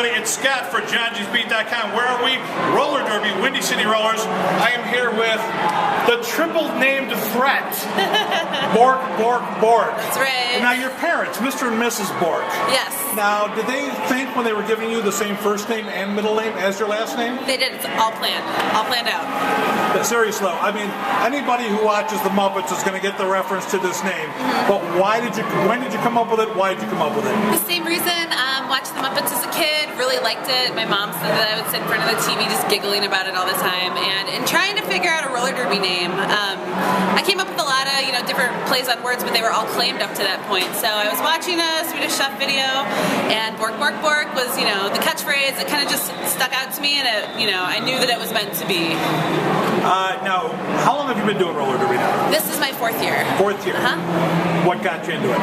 everybody. It's Scott for Johngy'sBeat.com. Where are we? Roller Derby, Windy City Rollers. I am here with the triple named threat, Bork Bork Bork. That's right. Now your parents, Mr. and Mrs. Bork. Yes. Now, did they think when they were giving you the same first name and middle name as your last name? They did. It's all planned out. But seriously, I mean, anybody who watches the Muppets is going to get the reference to this name. But when did you come up with it? Why did you come up with it? The same reason. Watched the Muppets as a kid. Really liked it. My mom said that I would sit in front of the TV just giggling about it all the time. And in trying to figure out a roller derby name, I came up with a lot of different plays on words, but they were all claimed up to that point. So I was watching a Swedish Chef video, and Bork Bork Bork was the catchphrase. It kind of just stuck out to me, and I knew that it was meant to be. Now, how long have you been doing roller derby now? This is my 4th year. 4th year. What got you into it?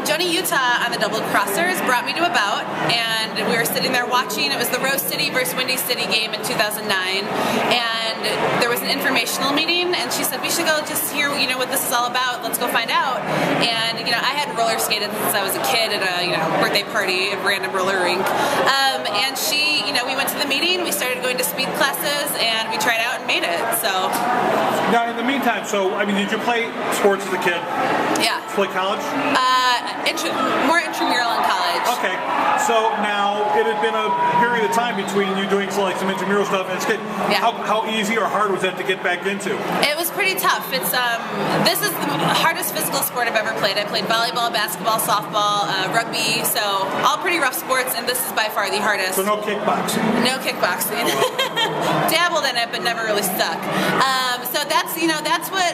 Johnny, Utah on the Double Crossers brought me to a bout, and we were sitting there watching. It was the Rose City versus Windy City game in 2009, and there was an informational meeting, and she said, we should go just hear what this is all about. Let's go find out. And I hadn't roller skated since I was a kid at a birthday party at a random roller rink. And she, we went to the meeting, we started going to speed classes, and we tried out and made it. So now, in the meantime, did you play sports as a kid? Yeah. Play college? More intramural in college. Okay, so now it had been a period of time between you doing some intramural stuff and skate. Yeah. How easy or hard was that to get back into? It was pretty tough. It's this is the hardest physical sport I've ever played. I played volleyball, basketball, softball, rugby, so all pretty rough sports, and this is by far the hardest. So no kickboxing? No kickboxing. Dabbled in it, but never really stuck. So that's what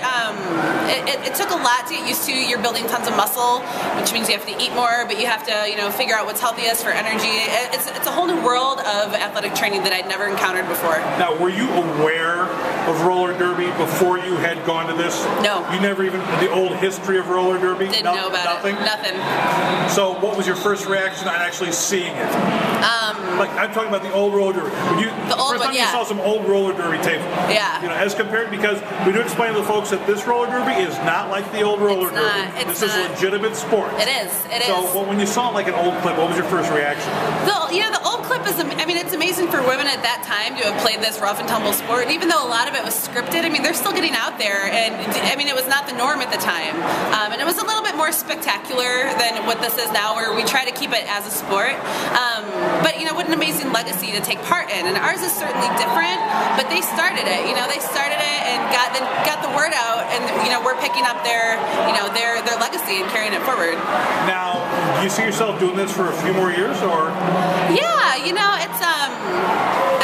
it took a lot to get used to. You're building tons of muscle, which means you have to eat more, but you have to figure out what's healthiest for energy. It's a whole new world of athletic training that I'd never encountered before. Now, were you aware of roller derby before you had gone to this? No. You never even the old history of roller derby? Didn't know about nothing? it. Nothing. So what was your first reaction on actually seeing it? I'm talking about the old roller derby. The old one, yeah. You saw some old roller derby tapes. Yeah. As compared, because we do explain to the folks that this roller derby is not like the old roller derby. This is a legitimate sport. It is. It is. So when you saw an old clip, what was your first reaction? The old clip is, it's amazing for women at that time to have played this rough and tumble sport. And even though a lot of it was scripted, they're still getting out there, and it was not the norm at the time. And it was a little bit more spectacular than what this is now, where we try to keep it as a sport. But what an amazing legacy to take part in. And ours is certainly different, but they started it. They started it and got the word out, and we're picking up their legacy and carrying it forward. Now, do you see yourself doing this for a few more years, or? Yeah, it's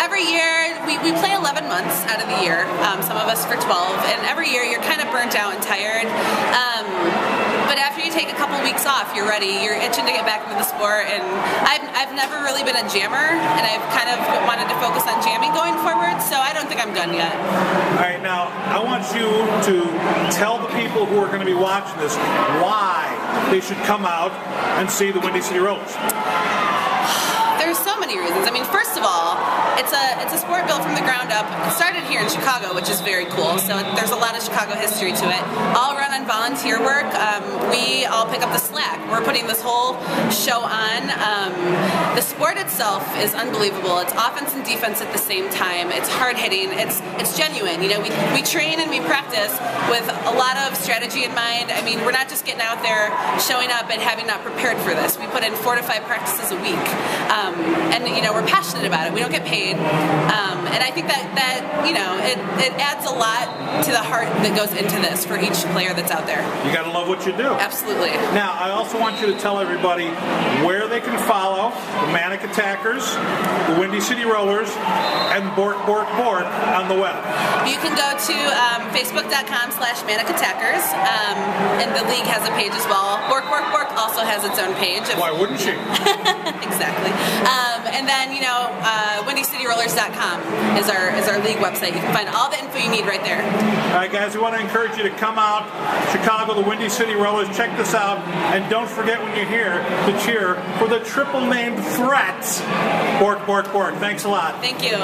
every year we play 11 months out of the year. Some of us for 12, and every year you're kind of burnt out and tired. But after you take a couple weeks off, you're ready. You're itching to get back into the sport, and I've never really been a jammer, and I've kind of wanted to focus on jamming going forward, so I don't think I'm done yet. All right, now I want you to tell the people who are going to be watching this why they should come out and see the Windy City Rollers. There's so many reasons. First of all, it's a sport built from the ground up. It started here in Chicago, which is very cool. So there's a lot of Chicago history to it. All run on volunteer work. We all pick up the slack. We're putting this whole show on. The sport itself is unbelievable. It's offense and defense at the same time. It's hard hitting. It's genuine. We train and we practice with a lot of strategy in mind. We're not just getting out there, showing up, and having not prepared for this. We put in 4 to 5 practices a week. And we're passionate about it. We don't get paid, and I think that it adds a lot to the heart that goes into this for each player that's out there. You gotta love what you do. Absolutely. Now, I also want you to tell everybody where they can follow the Manic Attackers, the Windy City Rollers, and Bork Bork Bork on the web. You can go to Facebook.com/Manic Attackers, and the league has a page as well. Bork Bork Bork also has its own page. Why wouldn't she? Exactly. And then WindyCityRollers.com is our league website. You can find all the info you need right there. All right, guys, we want to encourage you to come out, Chicago, the Windy City Rollers. Check this out, and don't forget when you're here to cheer for the triple named threat, Bork Bork Bork. Thanks a lot. Thank you.